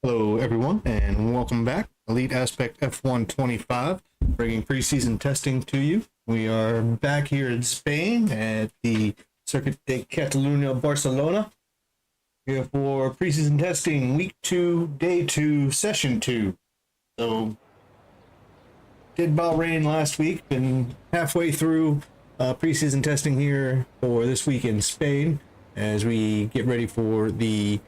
Hello everyone and welcome back. Elite Aspect F125 bringing preseason testing to you. We are back here in Spain at the Circuit de Catalunya, Barcelona, here for preseason testing week 2, day 2, session 2. So did about rain last week, been halfway through preseason testing here for this week in Spain as we get ready for the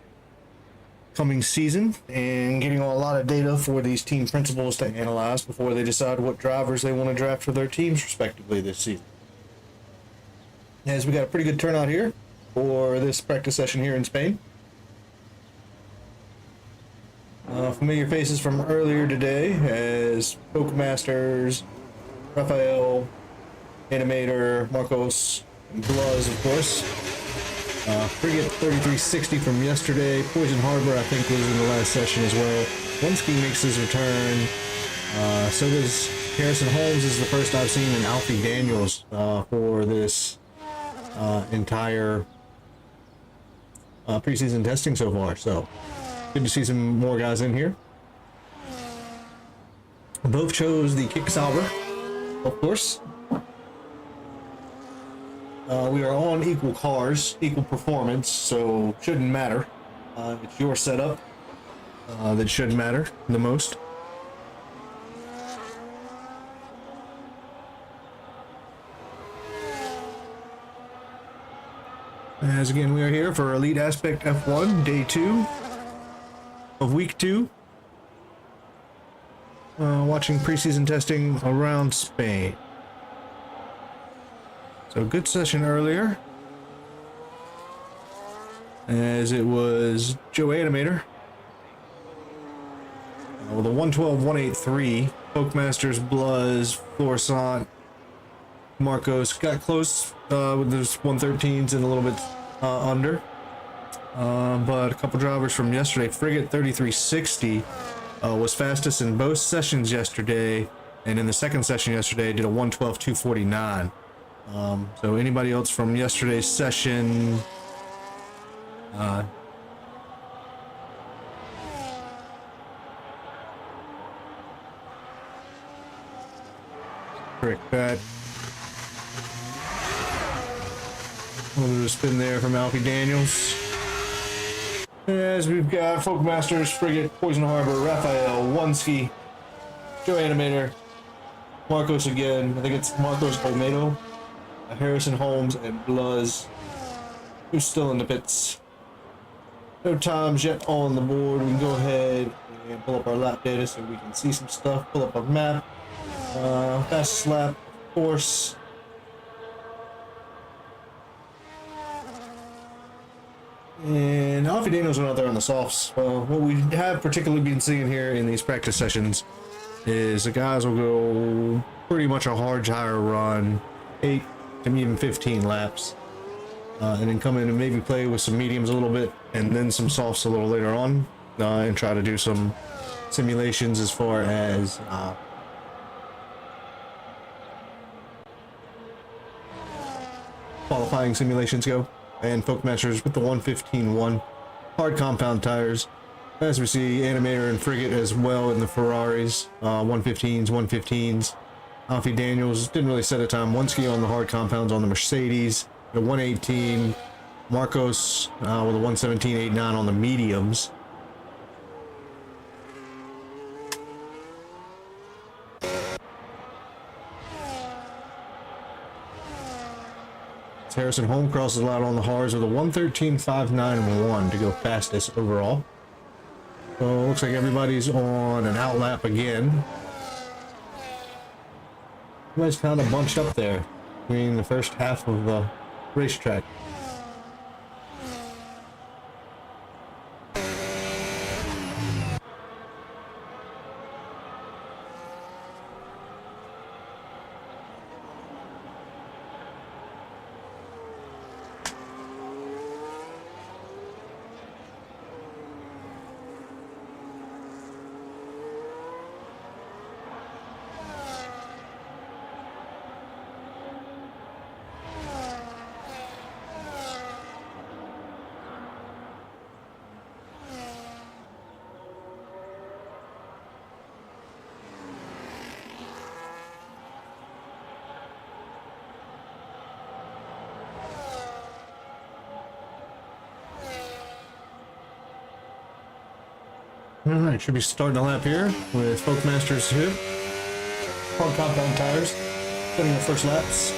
coming season and getting a lot of data for these team principals to analyze before they decide what drivers they want to draft for their teams respectively this season. As we got a pretty good turnout here for this practice session here in Spain. Familiar faces from earlier today as Pokemasters, Rafael, Animator, Marcos, and Bluz, of course. Frigate 3360 from yesterday. Poison Harbor, I think, was in the last session as well. Wonsky makes his return. So does Harrison Holmes. Is the first I've seen in Alfie Daniels for this entire preseason testing so far. So good to see some more guys in here. Both chose the Kick Sauber, of course. We are on equal cars, equal performance, so shouldn't matter. It's your setup that should matter the most. As again, we are here for Elite Aspect F1, day 2 of week 2. Watching preseason testing around Spain. So good session earlier, as it was Joe Animator with a 112.183. Pokemasters, Bluz, Florissant, Marcos got close with those 113s and a little bit under, but a couple drivers from yesterday. Frigate 3360 was fastest in both sessions yesterday, and in the second session yesterday did a 112.249. So anybody else from yesterday's session correct that. A little bit of spin there from Alfie Daniels. As we've got Folkmasters, Frigate, Poison Harbor, Raphael, Wonsky, Joe Animator, Marcos again. I think it's Marcos Olmedo, Harrison Holmes, and Bluz, who's still in the pits. No times yet on the board. We can go ahead and pull up our lap data so we can see some stuff. Pull up our map. Fastest lap, of course. And Alfie Daniels went out there on the softs. What we have particularly been seeing here in these practice sessions is the guys will go pretty much a hard tire run, 8 to even 15 laps, and then come in and maybe play with some mediums a little bit, and then some softs a little later on, and try to do some simulations as far as qualifying simulations go. And Folkmasters with the 115-1 hard compound tires. As we see, Animator and Frigate as well in the Ferraris, 115s. Alfie Daniels didn't really set a time. One ski on the hard compounds on the Mercedes, the 118. Marcos with a 117.89 on the mediums. Harrison Holm crosses out on the hards with a 113.591 to go fastest overall. So looks like everybody's on an outlap again. Everybody's kind of bunched up there between the first half of the racetrack. Alright, should be starting a lap here with Folkmasters here. Hard compound tires, getting our first laps.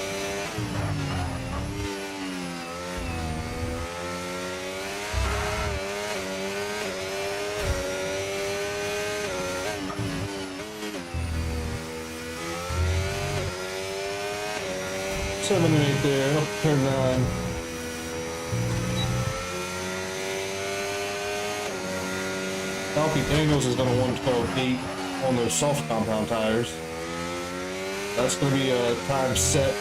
Seven and 8 there, up turn 9. Alfie Daniels has done a 112.8 on those soft compound tires. That's going to be a time set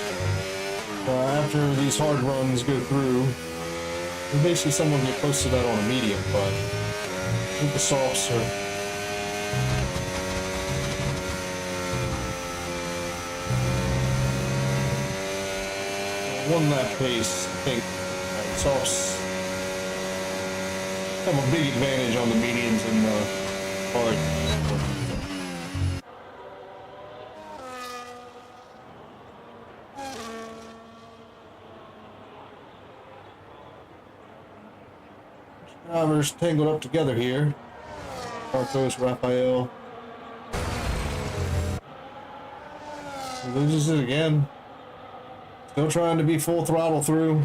after these hard runs go through. And basically someone get close to that on a medium, but I think the softs are one lap pace. I think softs have a big advantage on the mediums and the hard. Drivers tangled up together here. Marcos, Raphael. He loses it again. Still trying to be full throttle through.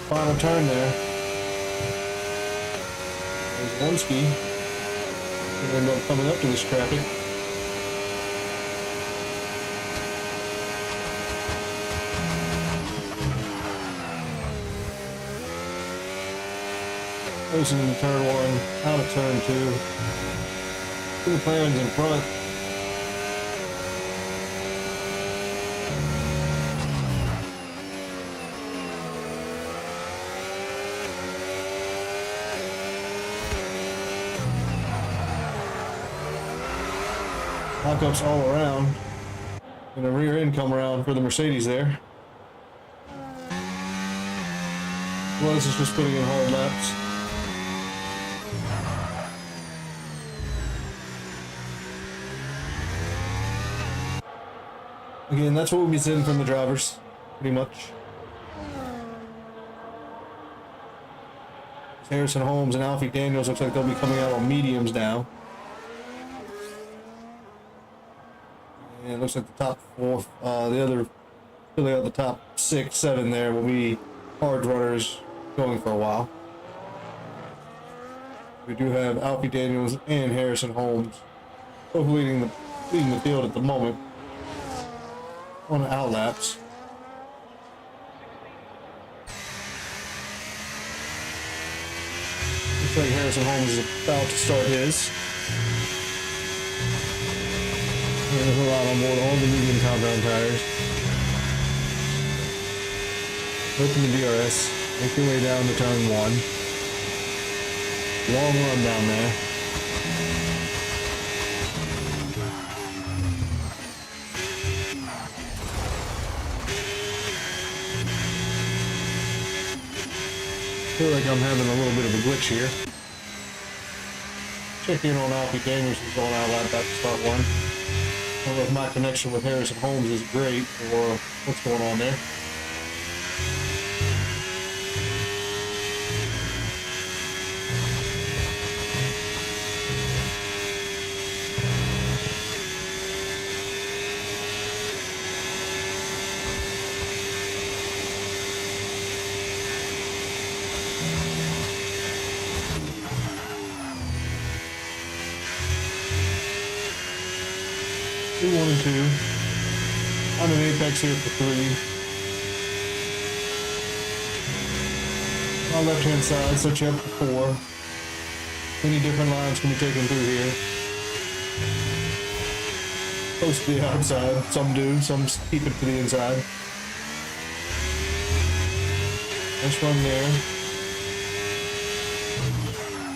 Final turn there. There's Linsky. He'll end up coming up to this traffic. Racing in turn 1, out of turn 2. Two McLarens in front. Lockups all around. And a rear end come around for the Mercedes there. Was is just putting in hard laps. Again, that's what we'll be seeing from the drivers, pretty much. Harrison Holmes and Alfie Daniels looks like they'll be coming out on mediums now. And it looks like the top 4, the other, really out the top 6, 7 there will be hard runners going for a while. We do have Alfie Daniels and Harrison Holmes both leading the field at the moment on outlaps. Looks like Harrison Holmes is about to start his. There's a lot on board all the medium compound tires. Open the DRS, make your way down to turn 1. Long run down there. Feel like I'm having a little bit of a glitch here. Check in on Alfie Daniels, who's going out like that to start 1. I don't know if my connection with Harrison Holmes is great or what's going on there. One and 2. I'm an apex here for 3. On left hand side, set you up for 4. Many different lines can be taken through here. Close to the outside, some do, some keep it to the inside. Nice run there.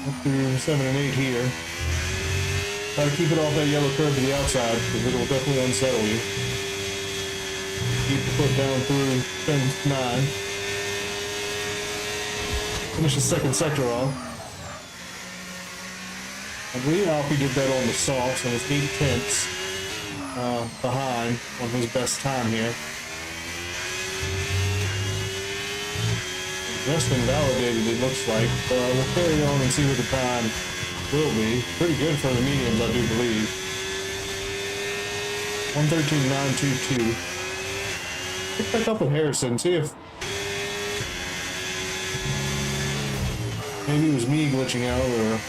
Up through 7 and 8 here. Try to keep it off that yellow curve to the outside because it will definitely unsettle you. Keep the foot down through turn 9. Finish the second sector off. I believe Alfie did that on the softs and was 8/10 behind on his best time here. Just been validated, it looks like. We'll carry on and see what the time will be. Pretty good for the mediums, I do believe. 1:13.922. Pick back up with Harrison, see if maybe it was me glitching out or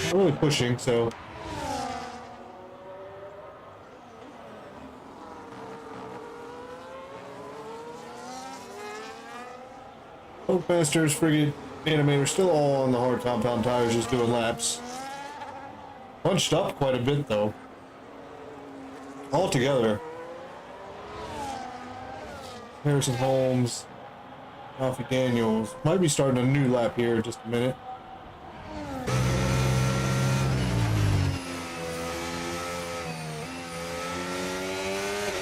not really pushing, so Masters, Frigate, Animator still all on the hard compound tires, just doing laps. Bunched up quite a bit though. All together. Harrison Holmes, Alfie Daniels. Might be starting a new lap here in just a minute.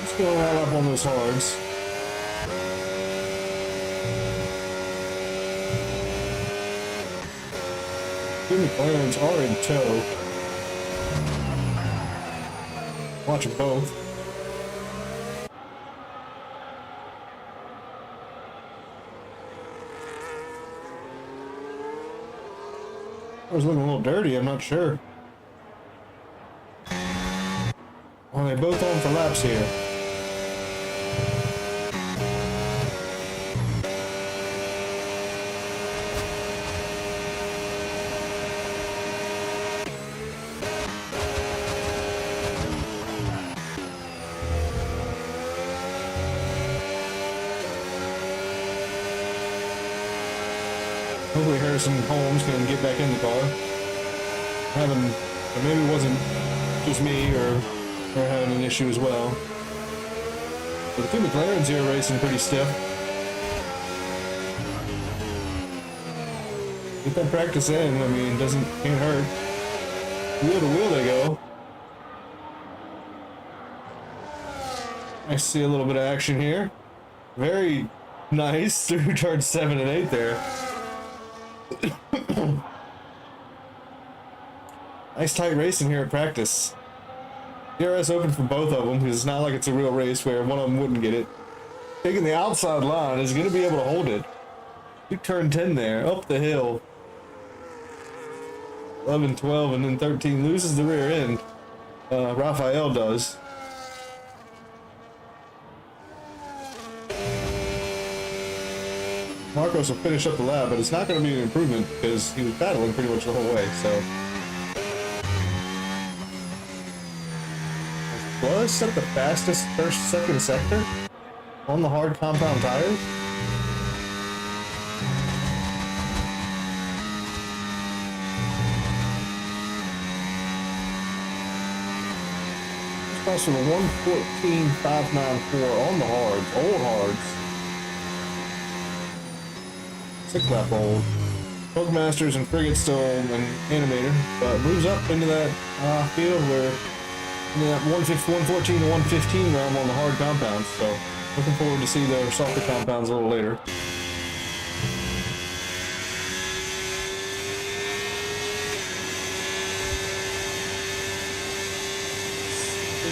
Let's go all up on those hards. Two McLarens are in tow. Watch them both. I was looking a little dirty, I'm not sure. Well, they're both on for laps here. Hopefully Harrison Holmes can get back in the car. Or maybe it wasn't just me or they're having an issue as well. But the two McLarens here are racing pretty stiff. Get that practice in, I mean, can't hurt. Wheel to wheel they go. I see a little bit of action here. Very nice through turn 7 and 8 there. Nice tight racing here at practice. DRS open for both of them because it's not like it's a real race where one of them wouldn't get it. Taking the outside line is going to be able to hold it. You turn 10 there, up the hill. 11, 12, and then 13 loses the rear end. Raphael does. Marcos will finish up the lap, but it's not going to be an improvement because he was battling pretty much the whole way, so. Was set the fastest first second sector on the hard compound tires. This from a 1:14.594 on the hards, old hards. 6 lap old. Bugmasters and Frigate still an animator, but moves up into that field where in that 114 to 115 realm on the hard compounds. So looking forward to see their softer compounds a little later.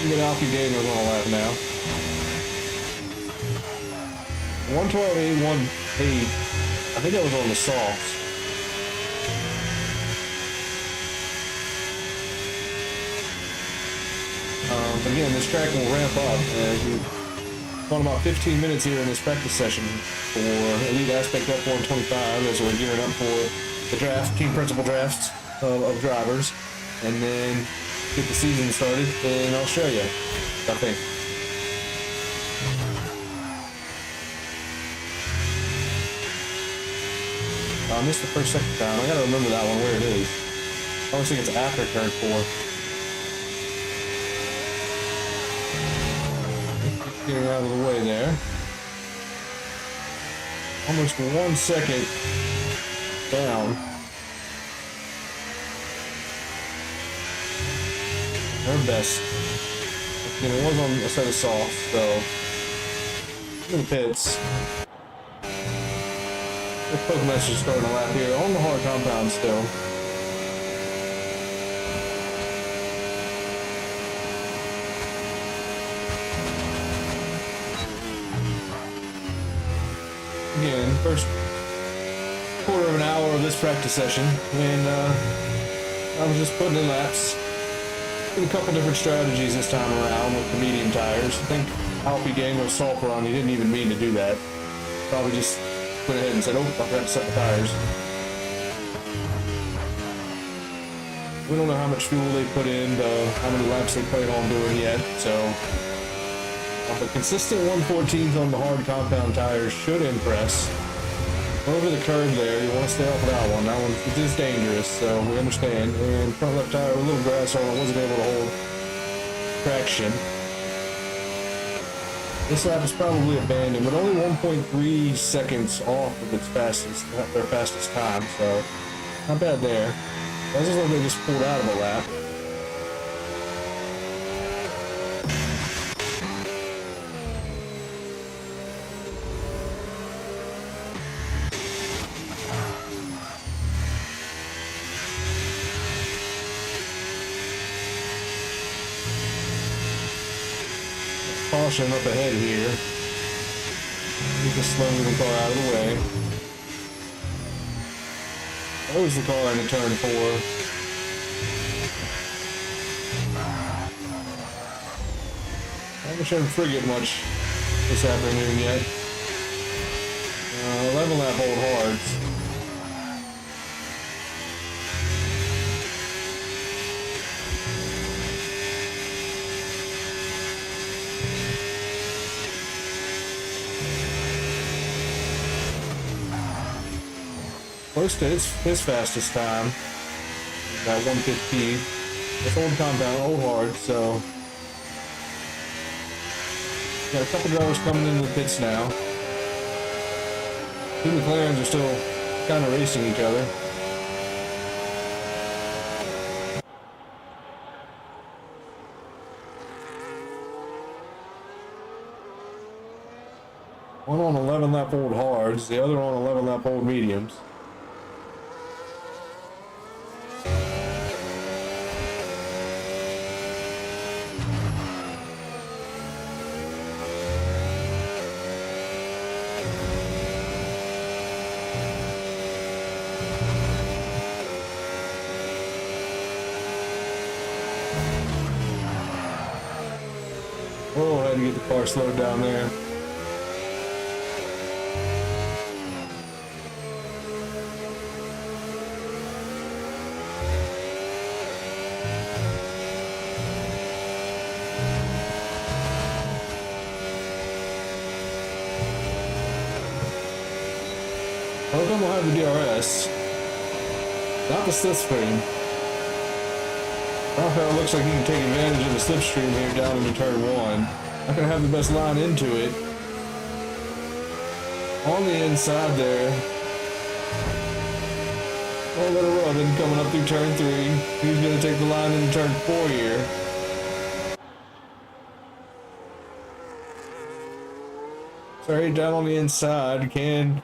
Get Alfie Daniels on a lap now. 112.818. I think that was on the softs. But again, this track will ramp up. We've gone about 15 minutes here in this practice session for Elite Aspect F125 as we're gearing up for the draft, team principal drafts of drivers. And then get the season started in Australia, I think. I missed the first second time. I gotta remember that one, where it is. I always think it's after turn 4. Getting out of the way there. Almost 1 second down. Her best. Again, it was on a set of softs, so in the pits. The Pokemasters starting a lap here on the hard compound still. Again, first quarter of an hour of this practice session, and I was just putting in laps. A couple different strategies this time around with the medium tires. I think Alfie Daniels salt run, he didn't even mean to do that. Probably just went ahead and said, oh, I've got to set the tires. We don't know how much fuel they put in, how many laps they plan on doing yet, so. But consistent 114s on the hard compound tires should impress. Over the curve there, you want to stay off of that one. That one it is dangerous, so we understand. And front left tire with a little grass on it, wasn't able to hold traction. This lap is probably abandoned, but only 1.3 seconds off of its their fastest time, so not bad there. It doesn't look like they just pulled out of a lap. Caution up ahead here. You can slow the car out of the way. There's the car into turn 4. I haven't shown Frigate much this afternoon yet. 11 lap old hards. Close to his fastest time, about 115. It's old compound, old hard, so. Got a couple drivers coming into the pits now. Two McLarens are still kind of racing each other. One on 11 lap old hards, the other on 11 lap old mediums. Oh, I had to get the car slowed down there. How come we'll have the DRS? Not the slipstream. Rafael looks like he can take advantage of the slipstream here down into turn one. Not gonna have the best line into it. On the inside there. A little rubbing coming up through turn three. He's gonna take the line into turn four here. Sorry, down on the inside. Can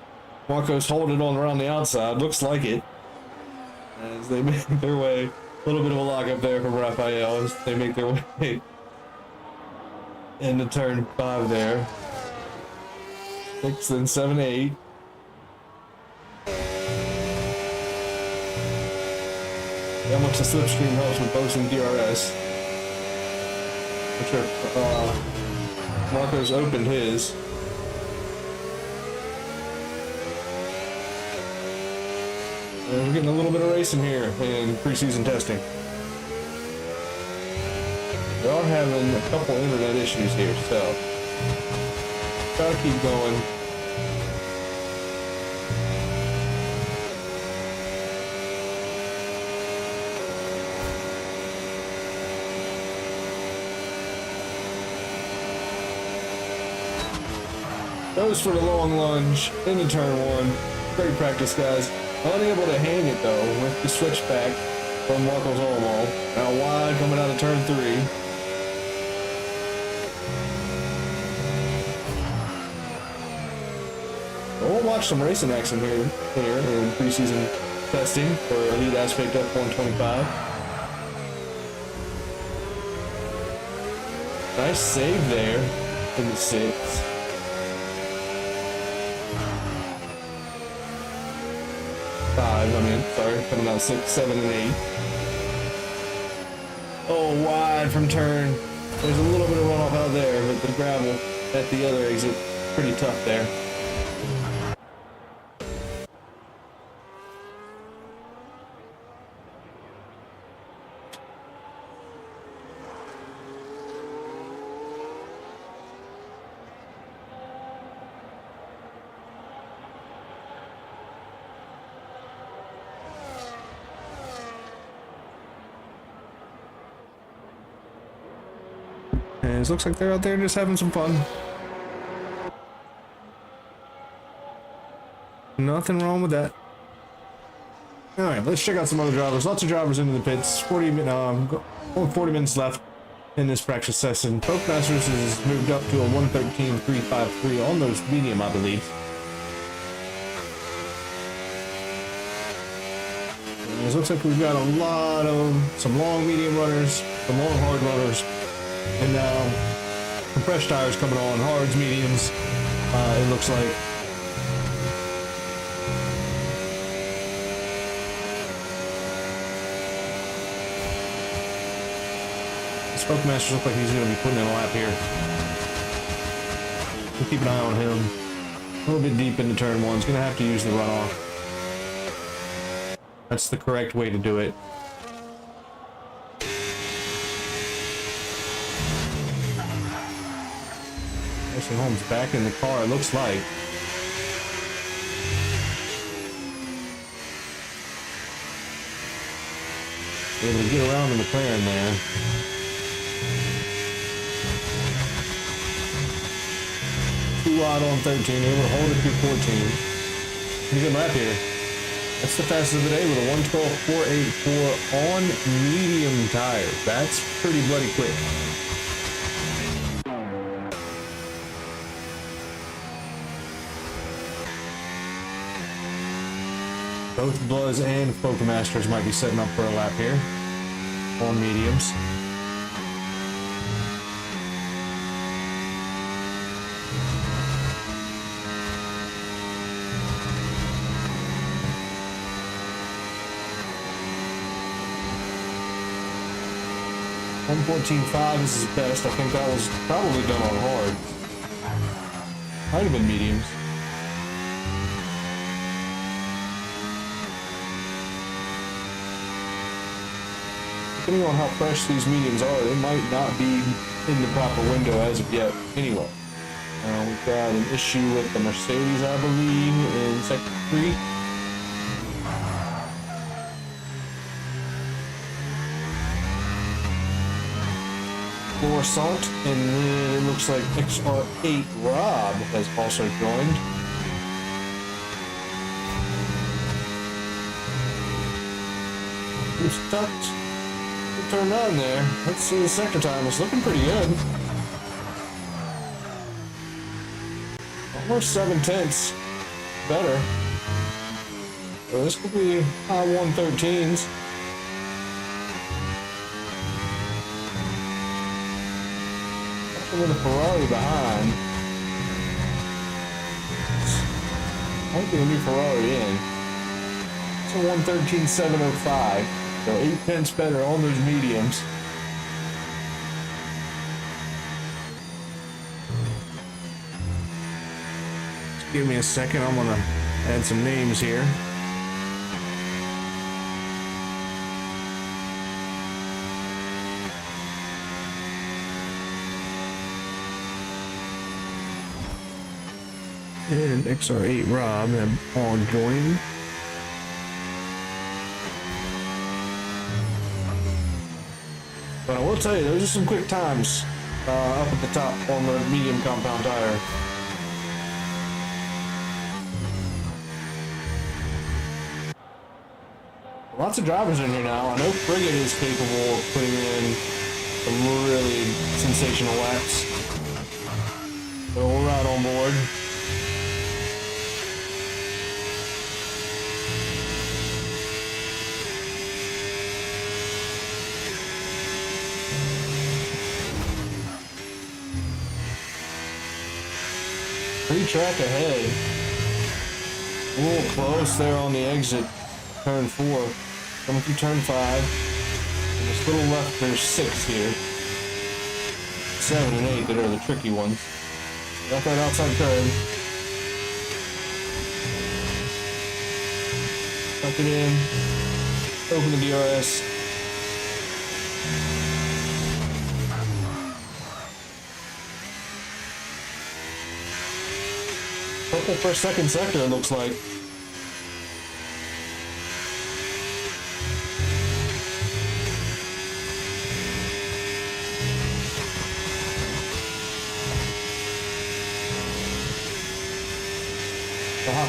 Marcos hold it on around the outside? Looks like it. As they make their way. A little bit of a lockup there from Rafael as they make their way into turn 5 there. 6 and 7, 8. How much the slipstream helps with boasting DRS. I'm sure Marcos opened his. And we're getting a little bit of racing here in preseason testing. We are having a couple internet issues here, so gotta keep going. Goes for the long lunge into turn one. Great practice, guys. Unable to hang it though with the switchback from Marcos Olmo. Now wide coming out of turn 3. We'll watch some racing action here in preseason testing for Elite Aspect F125. Nice save there in the 6. Coming out 6, 7, and 8. Oh, wide from turn. There's a little bit of runoff out there, but the gravel at the other exit, pretty tough there. And it looks like they're out there just having some fun. Nothing wrong with that. Alright, let's check out some other drivers. Lots of drivers into the pits. 40 minutes left in this practice session. Folk Masters has moved up to a 113.353 on those medium, I believe. And it looks like we've got a lot of some long medium runners, some long hard runners. And now, compressed tires coming on, hards, mediums, it looks like. Spoke Master looks like he's going to be putting in a lap here. We'll keep an eye on him. A little bit deep into turn 1. He's going to have to use the runoff. That's the correct way to do it. Jason Holmes back in the car, it looks like. Able to get around the McLaren there. Too wide on 13, able to hold it through 14. Pretty good lap here. That's the fastest of the day with a 112.484 on medium tires. That's pretty bloody quick. Both Buzz and Folk Masters might be setting up for a lap here on mediums. 114.5 is his best. I think that was probably done on hard. Might have been mediums. Depending on how fresh these mediums are, they might not be in the proper window as of yet. Anyway, we've got an issue with the Mercedes, I believe, in sector 3. Florissant, and then it looks like XR8 Rob has also joined. It's tucked. Turned on there. Let's see the sector time. It's looking pretty good. Almost 7/10 better. So this could be high 113s. With a Ferrari behind. Might be a new Ferrari in. It's a 113.705. So 8 pence better on those mediums. Just give me a second. I'm gonna add some names here. And XR8 Rob have all joined. But I will tell you, those are some quick times up at the top on the medium compound tire. Lots of drivers in here now. I know Frigate is capable of putting in some really sensational laps. So we're right on board. Track ahead. A little close there on the exit. Turn 4. Coming through turn 5. And this little left, there's 6 here. 7 and 8 that are the tricky ones. Got that outside curve. Tuck it in. Open the DRS. Purple for second sector, it looks like.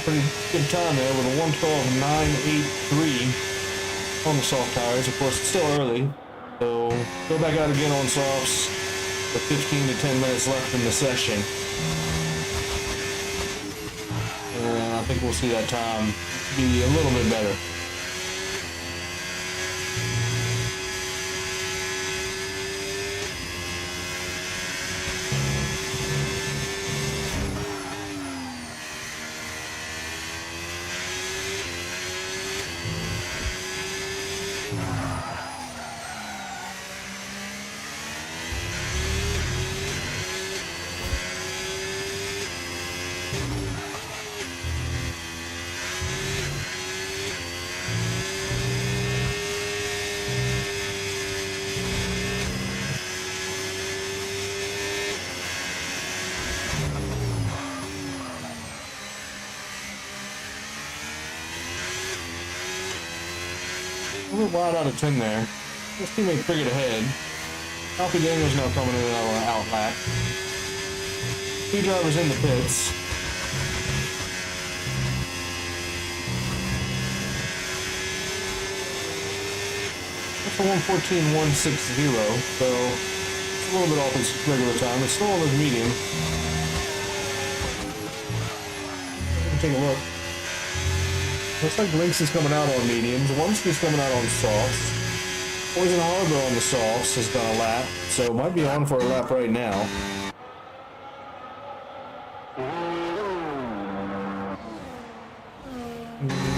Pretty good time there with a 112.983 on the soft tires. Of course, it's still early, so go back out again on softs with 15 to 10 minutes left in the session. And I think we'll see that time be a little bit better. A little wide out of 10 there. His teammate Frigate ahead. Alfie Daniels now coming in on an out lap. 2 drivers in the pits. That's a 114.160, so it's a little bit off its regular time. It's still on his medium. Take a look. Looks like Lynx is coming out on mediums. Wumsky's coming out on softs. Poison Harbor on the softs has done a lap, so might be on for a lap right now.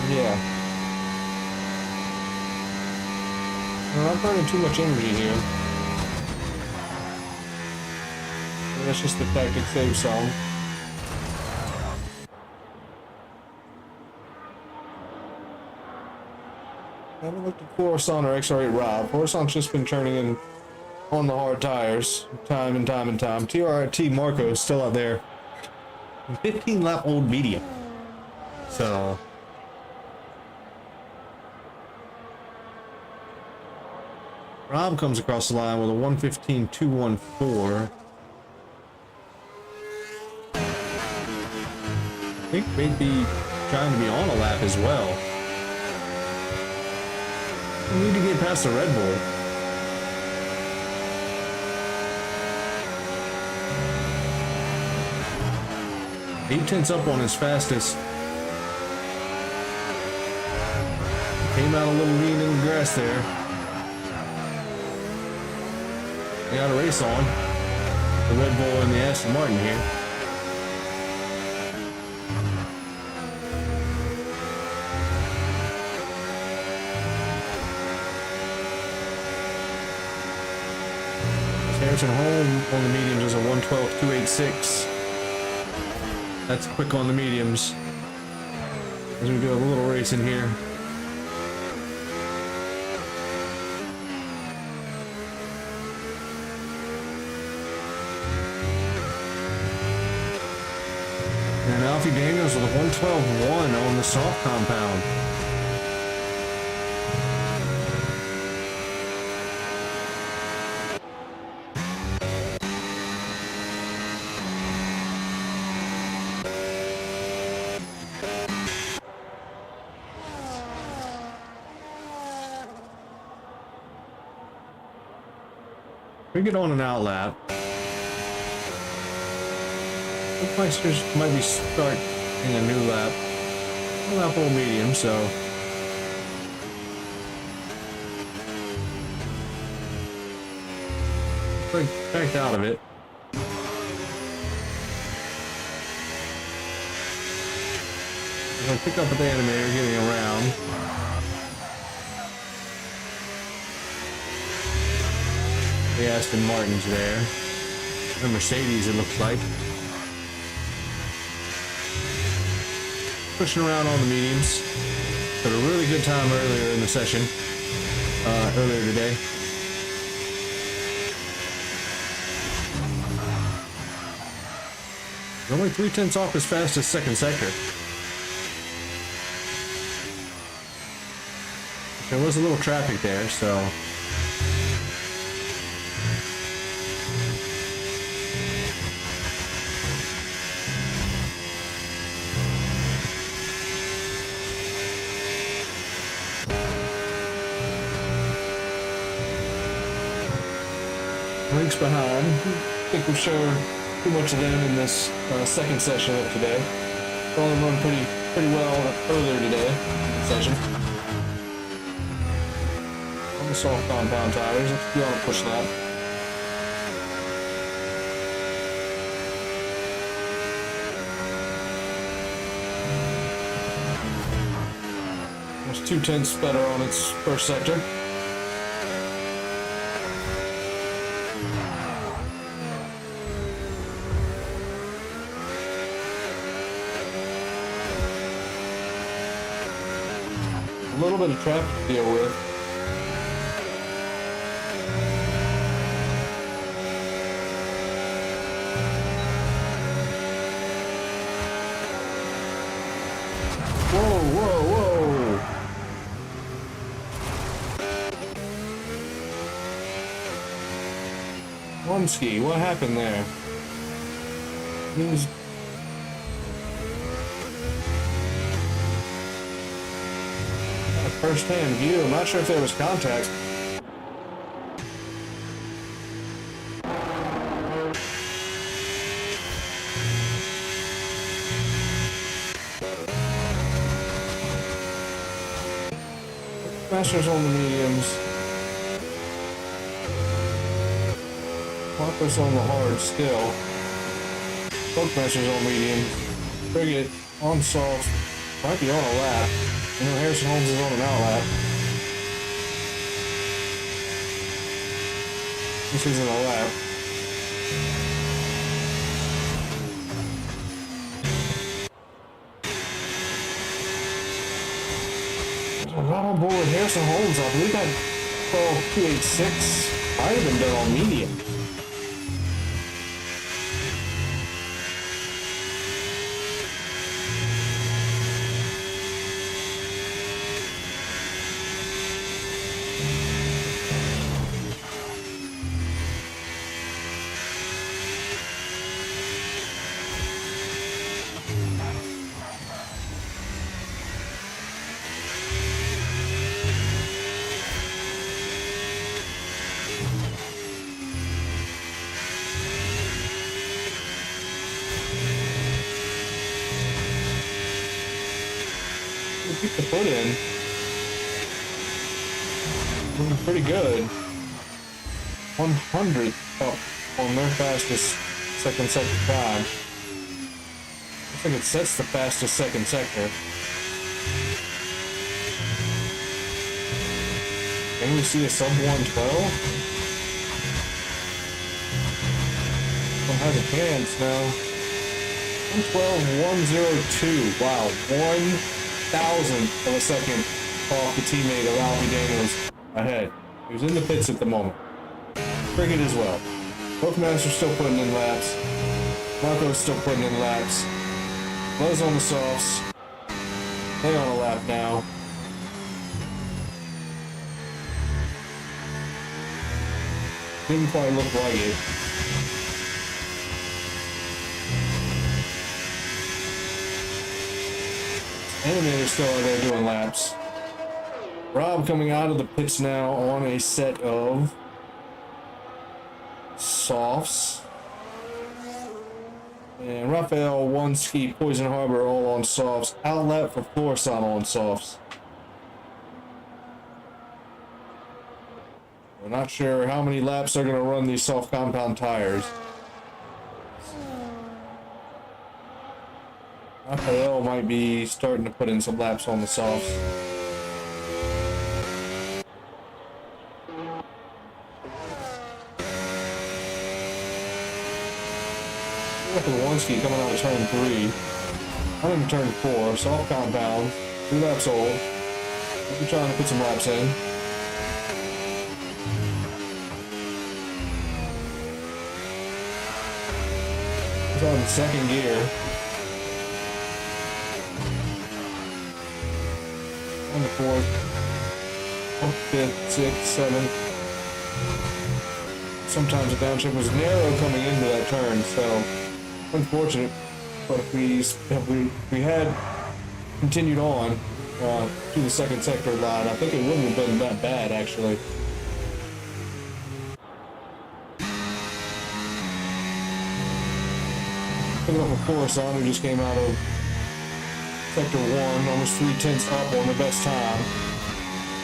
Yeah. I'm not burning too much energy here. That's just the tactic save song. I haven't looked at Coruscant or XR8 Rob. Coruscant's just been turning in on the hard tires time and time and time. TRT Marco is still out there. 15 lap old medium. So Rob comes across the line with a 1:15.214. I think maybe trying to be on a lap as well. We need to get past the Red Bull. Eight tenths up on his fastest. Came out a little lean in the grass there. We got a race on. The Red Bull and the Aston Martin here. Harrison Holm on the mediums is a 1:12.286. That's quick on the mediums. As we do a little race in here. And Alfie Daniels with a 1:12.1 on the soft compound. We get on an outlap. Bookmeisters might be starting a new lap. A lap old medium, so. Backed out of it. I'm gonna pick up with the animator, getting around. The Aston Martin's there. The Mercedes, it looks like. Pushing around on the mediums. Had a really good time earlier in the session. Earlier today. Only 3/10 off his fastest second sector. There was a little traffic there, so. Links behind. I think we've shown too much of them in this second session of today. We're only run pretty well earlier today in the session. On the soft compound tires, let's be on a push lap. Almost 2/10 better on its first sector. A little bit of traffic to deal with. Whoa, whoa, whoa! Womsky, what happened there? He was first-hand view. I'm not sure if there was contact. Masters on the mediums. Marcos on the hard still. Bookmasters on medium. Frigate on soft. Might be on a lap. You know, Harrison Holmes is on an outlap. This isn't a lap. Not on board with Harrison Holmes. I believe that 12.286 might have been done on medium. Keep the foot in. Looking pretty good. 100th up on their fastest second sector time. I think it sets the fastest second sector. Can we see a sub 112? Don't have a chance now. 112.102. Wow, 1,000th of a second off the teammate of Alfie Daniels ahead. He was in the pits at the moment. Cricket as well. Both masters still putting in laps. Marco's still putting in laps. Buzz on the softs. They on a lap now. Didn't quite look like it. Animator's still out there doing laps. Rob coming out of the pits now on a set of softs. And Raphael, One-Ski, Poison Harbor all on softs. Outlet for Florison on softs. We're not sure how many laps they're going to run these soft compound tires. Raphael might be starting to put in some laps on the softs. Look at One-Ski coming out of turn 3. I'm in turn 4, soft compound, 2 laps old. We'll be trying to put some laps in. He's on the second gear. On the 4th, 5th, 6th, 7th. Sometimes the downshift was narrow coming into that turn, so unfortunate. But if we had continued on to the second sector line, I think it wouldn't have been that bad actually. Picking up a Florison who just came out of Sector 1, almost 3/10 up on the best time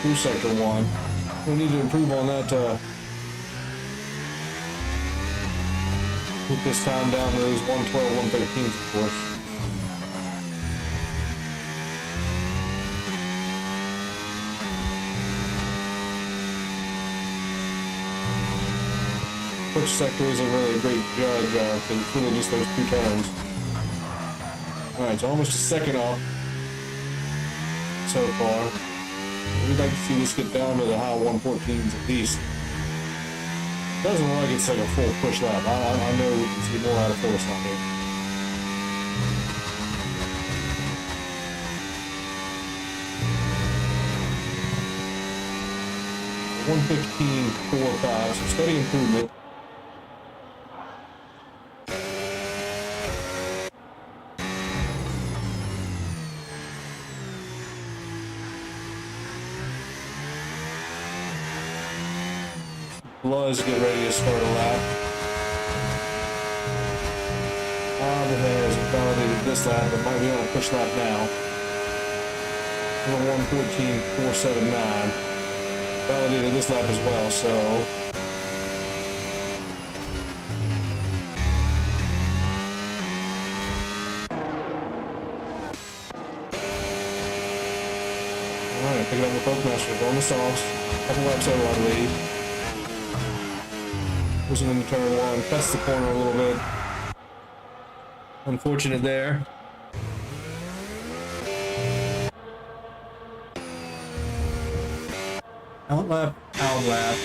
through Sector 1. We need to improve on that to put this time down to those 112, 113, of course. Which sector isn't really a great judge because it's really just those 2 turns. Alright, so almost a second off so far. We'd like to see this get down to the high 114s at least. Doesn't look like it's like a full push lap. I know we can see more out of force on here. .115.45, so steady improvement. Buzz get ready to start a lap. Bob has validated this lap, but might be on a push lap now. 114.479. Validated this lap as well, so alright, picking up the Folkmasters on the softs. Couple laps over, I believe. Pushing into turn 1, cuts the corner a little bit. Unfortunate there. Outlap, outlap.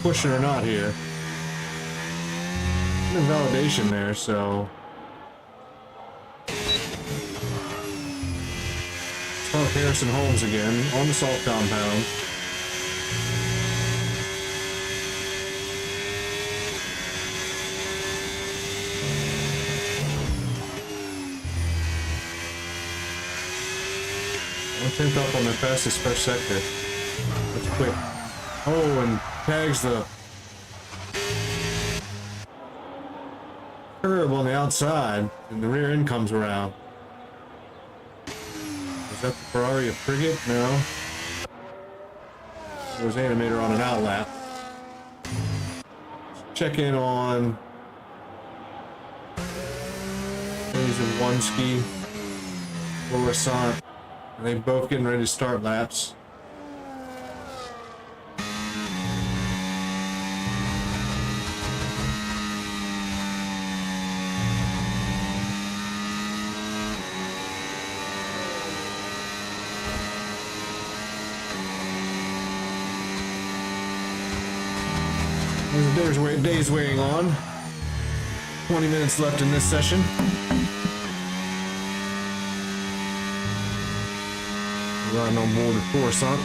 Push it or not here. Invalidation there, so start Harrison Holmes again on the salt compound. One tenth up on the fastest first sector. That's quick. Oh, and tags the curb on the outside, and the rear end comes around. Is that the Ferrari of Frigate? No. There was Animator on an outlap. Check in on Zawanski, Coruscant. Are they both getting ready to start laps? There's days wearing on. 20 minutes left in this session. Riding on board at Coruscant.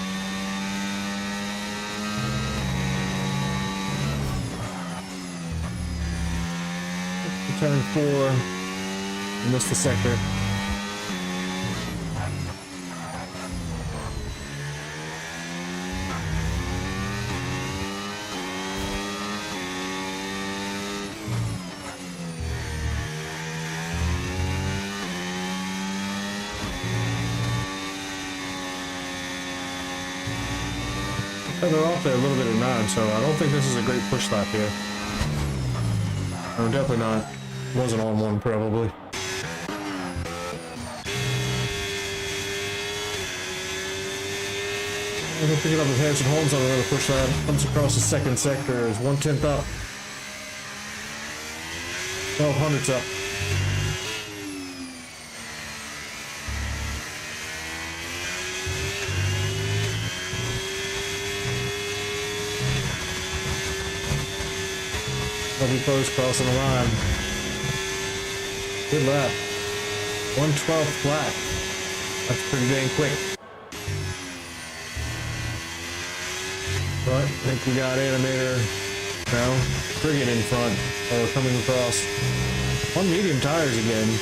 Turn 4. Missed the sector. They're off there a little bit at 9, so I don't think this is a great push lap here. Or definitely not. Wasn't on one, probably. I'm gonna pick it up with Harrison Holmes on another push lap. Comes across the second sector, is 1/10 up. 1200s up. Double close crossing the line. Good lap. 112 flat. That's pretty dang quick. But I think we got Animator now. Frigate in front. Oh, coming across. On medium tires again.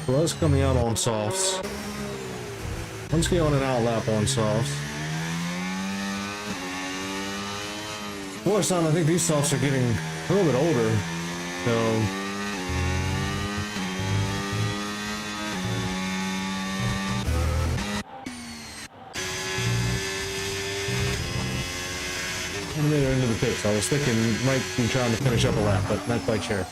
Was coming out on softs. One's going on an outlap on softs. Coruscant, I think these softs are getting a little bit older, so Animator into the pits. I was thinking might be trying to finish up a lap, but not quite sure.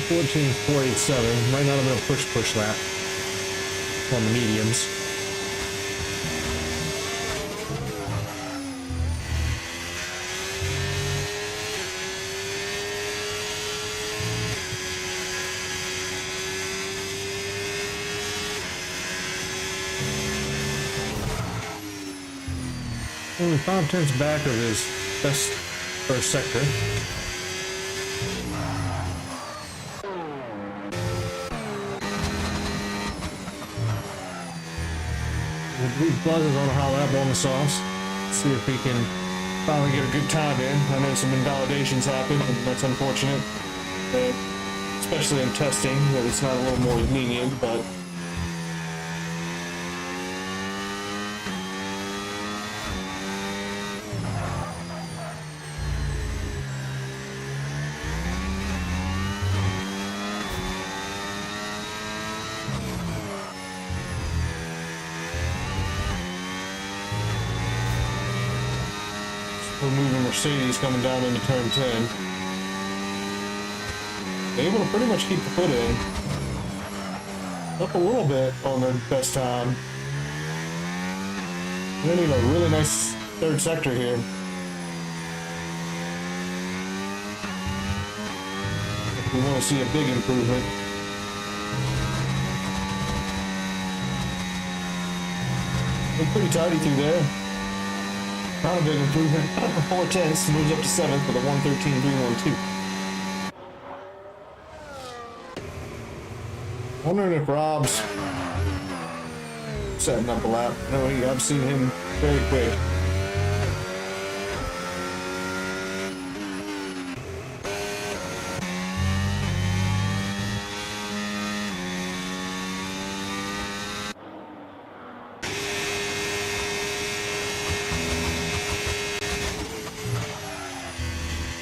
.14.487 might not have been a push lap on the mediums. Only 5 tenths back of his best first sector. The blue buzzes on a high lap on the sauce. See if we can finally get a good time in. I know some invalidations happen, and that's unfortunate. Especially in testing, that it's not a little more lenient, but we're moving Mercedes coming down into turn 10. Able to pretty much keep the foot in. Up a little bit on their best time. We're gonna need a really nice third sector here. If we want to see a big improvement. Look pretty tidy through there. Not a big improvement. 4/10 moves up to 7th with a 1:13.312. Wondering if Rob's setting up a lap. No, I've seen him very quick.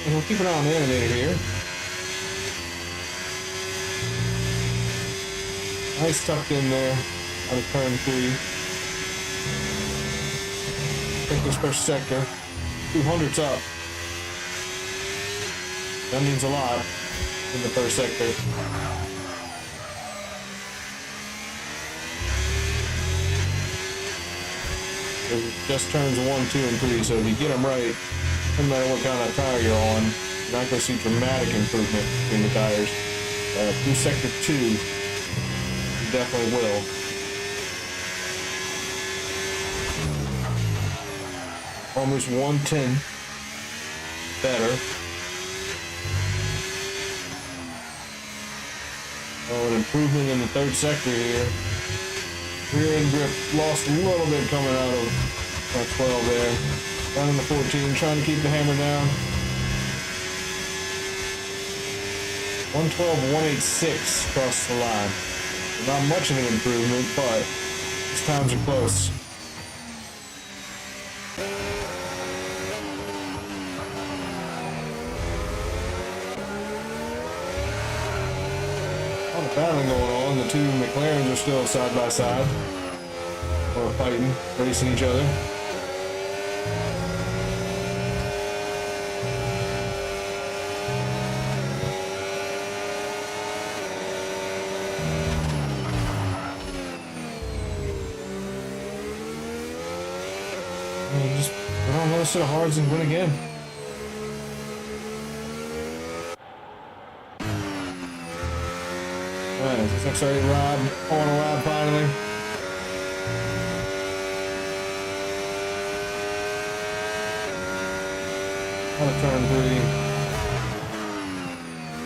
And we'll keep an eye on the animator here. Nice tucked in there out of turn 3. Take this first sector. 200's up. That means a lot in the first sector. It just turns 1, 2, and 3, so if you get them right, no matter what kind of tire you're on, you're not going to see dramatic improvement in the tires. Through sector 2, definitely will. Almost 1/10 better. Oh, an improvement in the third sector here. Rear end grip lost a little bit coming out of that 12 there. Down in the 14, trying to keep the hammer down. 112.186 across the line. Not much of an improvement, but these times are close. A lot of battling going on. The two McLarens are still side by side. Or fighting, racing each other. Just put on another set of hards and win again. Alright, this XR8 Rob on a lap finally. Out of turn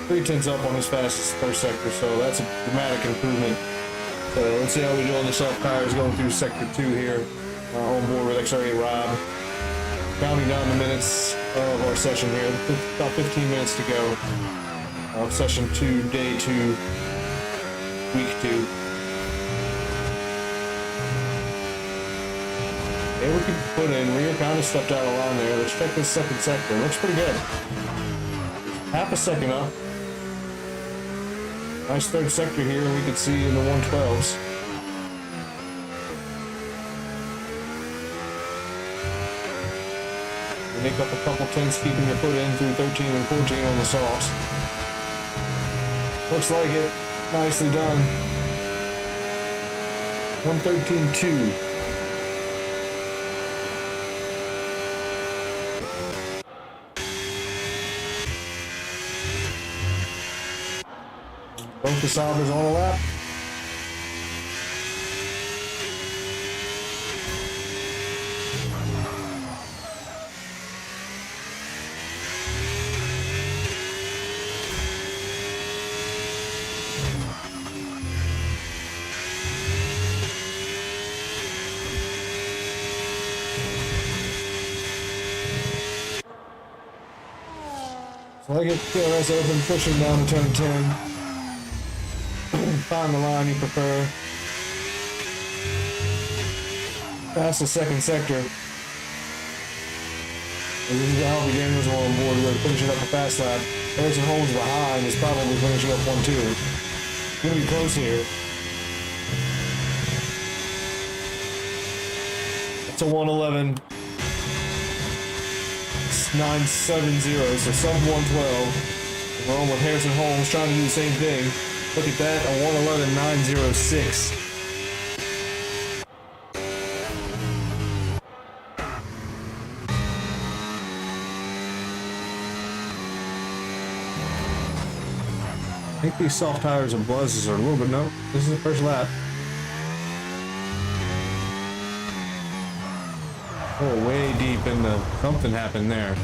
3. 3/10 up on his fastest first sector, so that's a dramatic improvement. So let's see how we do on the soft tires going through sector 2 here. On board with XR8 Rob. Counting down the minutes of our session here. About 15 minutes to go. Session 2, day 2, week 2. Yeah, we can put in. Rear kind of stepped out of line there. Let's check this second sector. Looks pretty good. Half a second up. Nice third sector here. We can see in the 112s. Make up a couple tenths, keeping your foot in through 13 and 14 on the softs. Looks like it. Nicely done. 113.2. Both the Saubers on a lap. So I get KRS open, pushing down to turn 10. Find the line you prefer. Past the second sector. And this is how the game was on board. We're finishing up a fast lap. Harrison Holmes behind is probably finishing up 1-2. It's gonna be close here. It's a 111. It's 970, so sub 112. We're on with Harrison Holmes trying to do the same thing. Look at that, a 111.906. I think these soft tires and buzzes are a little bit, no, this is the first lap. Oh, way deep in the, something happened there.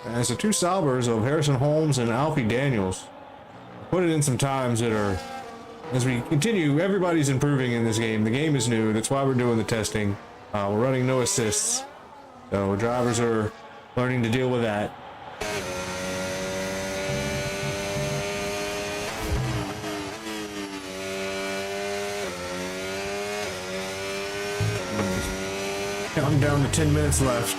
And so two Saubers of Harrison Holmes and Alfie Daniels. Put it in some times that are, as we continue, everybody's improving in this game. The game is new, that's why we're doing the testing. We're running no assists. So drivers are learning to deal with that. Counting down to 10 minutes left.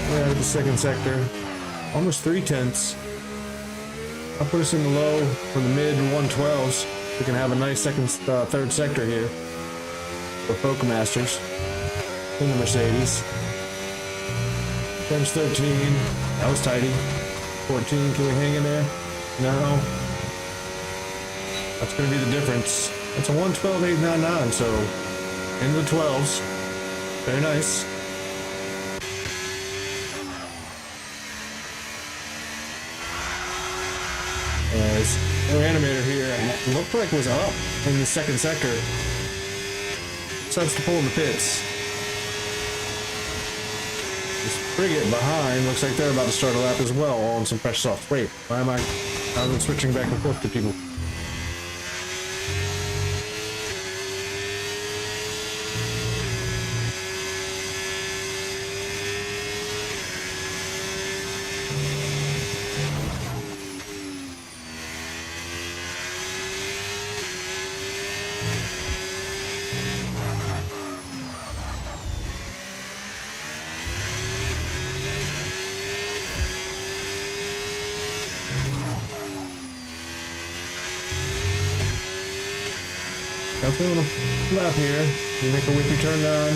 We're out of the second sector. Almost 3/10. I'll put us in the low for the mid 112s. We can have a nice third sector here for Focomasters in the Mercedes. Bench 13, that was tidy. 14, can we hang in there? No. That's going to be the difference. It's a 112.899, so into the 12s. Very nice. As our animator here looked like was up in the second sector. Starts to pull in the pits. This frigate behind looks like they're about to start a lap as well on some fresh soft. Wait, why am I'm switching back and forth to people. Definitely on a lap here. You make a whippy turn on,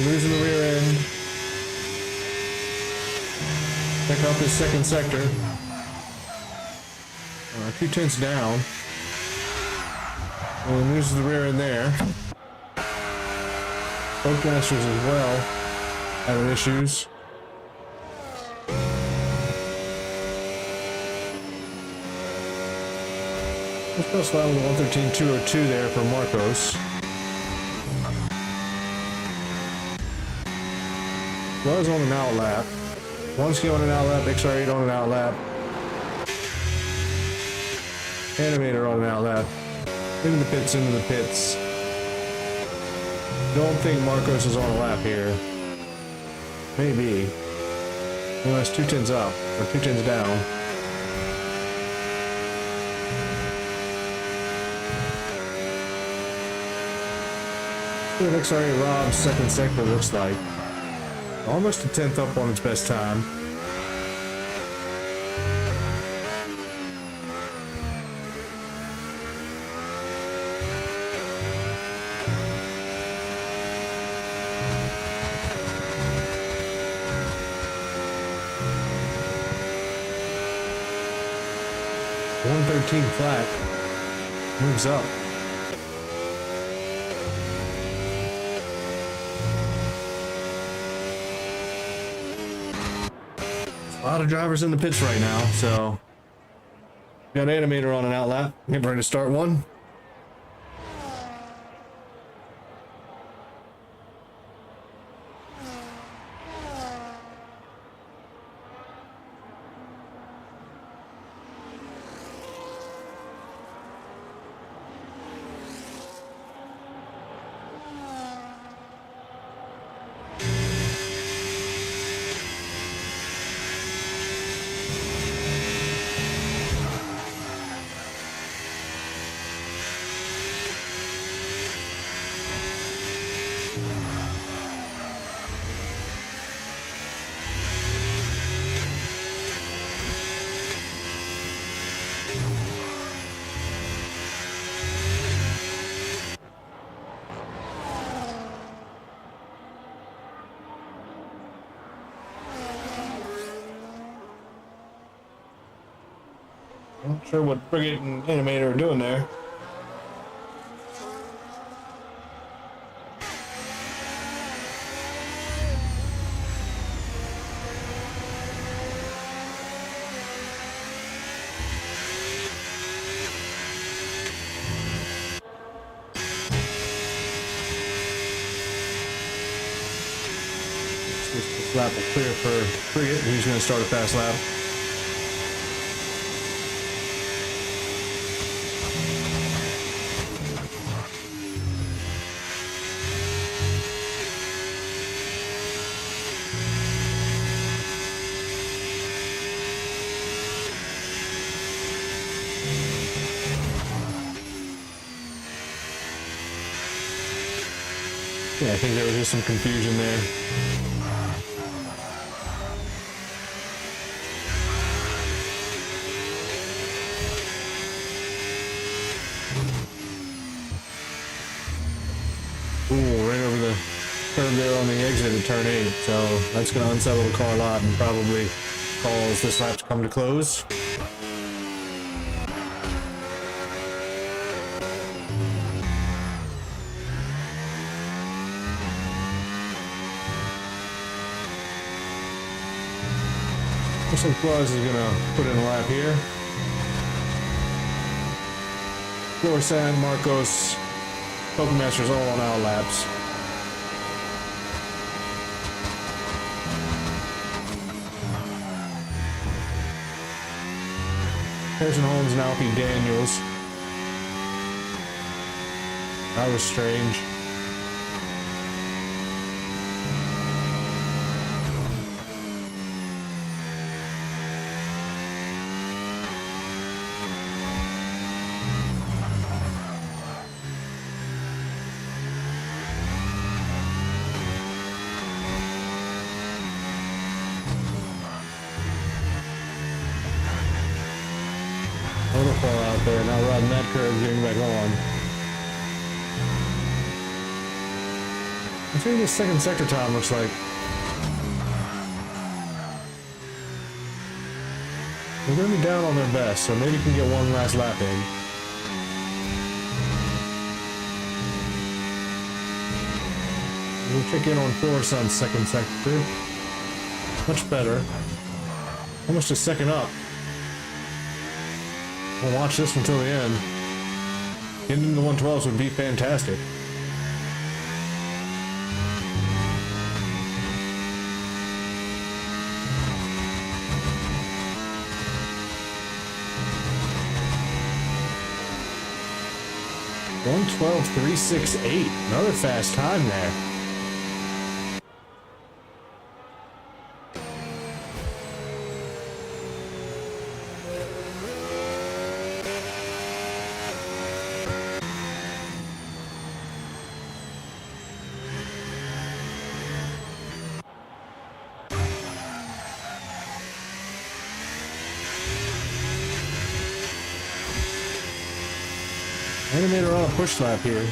losing the rear end. Check out this second sector. 2/10 down. And loses the rear end there. Focomasters as well having issues. Let's go slide with 113.202 there for Marcos. Was on an outlap. Oneski on an outlap, XR8 on an outlap. Animator on an outlap. Into the pits, into the pits. Don't think Marcos is on a lap here. Maybe. No, it's 2/10s up, or 2/10s down. What XR8 Rob's second sector looks like. Almost a 10th up on its best time. .113 flat. Moves up. A lot of drivers in the pits right now, so got Animator on an outlap. Getting ready to start one. Not sure what Frigate and Animator are doing there. This lap will clear for Frigate. He's going to start a fast lap. Yeah, I think there was just some confusion there. Ooh, right over the curb there on the exit of turn 8, so that's going to unsettle the car a lot and probably cause this lap to come to close. Looks like Buzz is gonna put in a lap here. Florsan, Marcos, Pokemasters all on our laps. Harrison Holmes and Alfie Daniels. That was strange. A little far out there, now riding that curve, getting back on. I think this second sector time looks like. They're going to be down on their best, so maybe can get one last lap in. We'll check in on Florisan's second sector. Much better. Almost a second up. We'll watch this until the end. Getting into the 112s would be fantastic. $112.368. Another fast time there. Animator on a push lap here.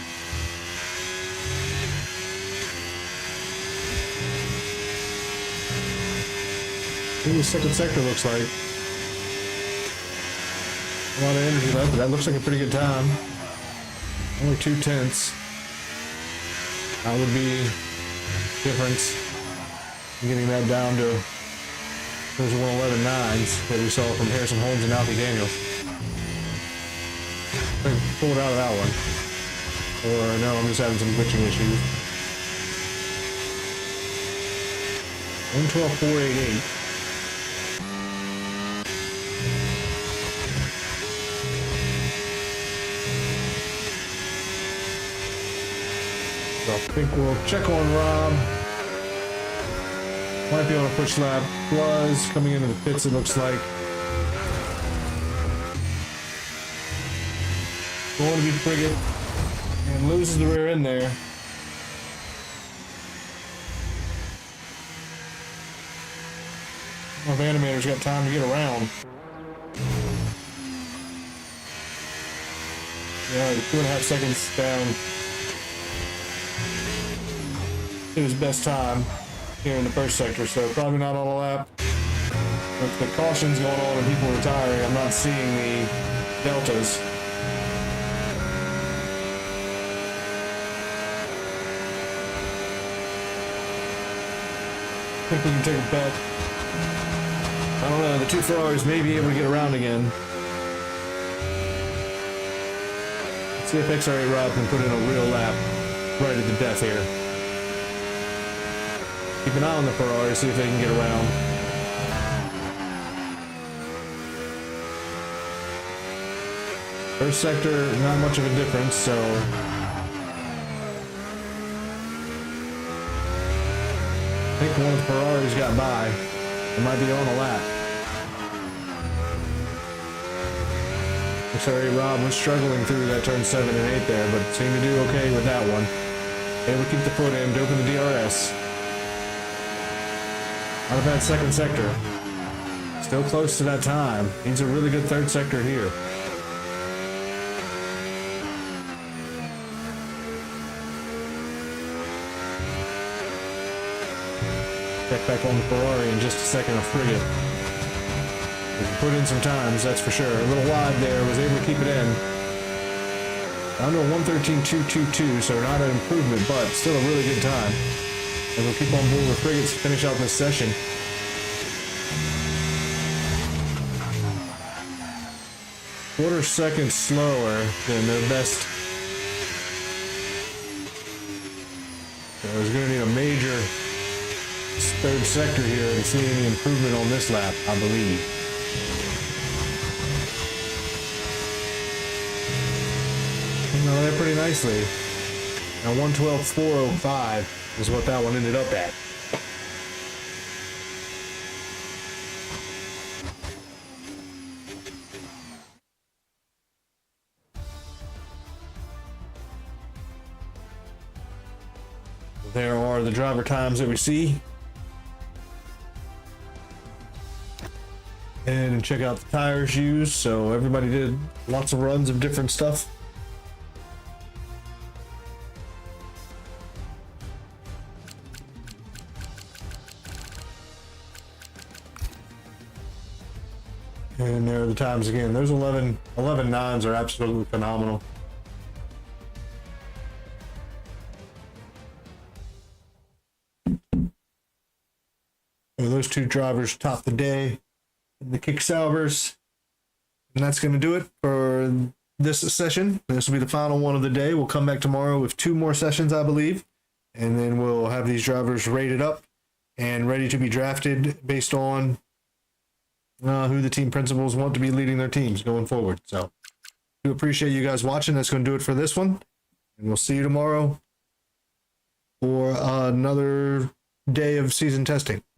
See what the second sector looks like. A lot of energy left, but that looks like a pretty good time. Only 2/10. That would be difference in getting that down to those 111.9s that we saw from Harrison Holmes and Alfie Daniels. I think pulled out of that one. Or no, I'm just having some glitching issues. 112.488. So I think we'll check on Rob. Might be on a push lap. Buzz coming into the pits, it looks like. Going to be Frigate. And loses the rear end there. Well, the Animator's got time to get around. Yeah, 2.5 seconds down to his best time here in the first sector, so probably not on a lap. With the cautions going on and people retiring, I'm not seeing the deltas. I think we can take a bet. I don't know, the two Ferraris may be able to get around again. Let's see if XR8 Rob can put in a real lap right at the death here. Keep an eye on the Ferrari, see if they can get around. First sector, not much of a difference, so I think one of the Ferraris got by. It might be on a lap. Sorry, Rob was struggling through that turn 7 and 8 there, but seemed to do okay with that one. Able to keep the foot in, doping the DRS. Not a bad second sector. Still close to that time. Needs a really good third sector here. Check back on the Ferrari in just a second, a frigate. We can put in some times, that's for sure. A little wide there, was able to keep it in. Down to a 1:13.222, so not an improvement, but still a really good time. And we'll keep on board with frigates to finish out this session. Quarter second slower than their best. So I was going to need a major third sector here to see any improvement on this lap, I believe. No, they're pretty nicely. Now 1:12.405 is what that one ended up at. There are the driver times that we see. And check out the tires used. So everybody did lots of runs of different stuff. And there are the times again. Those 11 nines are absolutely phenomenal. So those two drivers top the day in the Kick Salvers. And that's going to do it for this session. This will be the final one of the day. We'll come back tomorrow with 2 more sessions, I believe. And then we'll have these drivers rated up and ready to be drafted based on who the team principals want to be leading their teams going forward. So, do appreciate you guys watching. That's going to do it for this one. And we'll see you tomorrow for another day of season testing.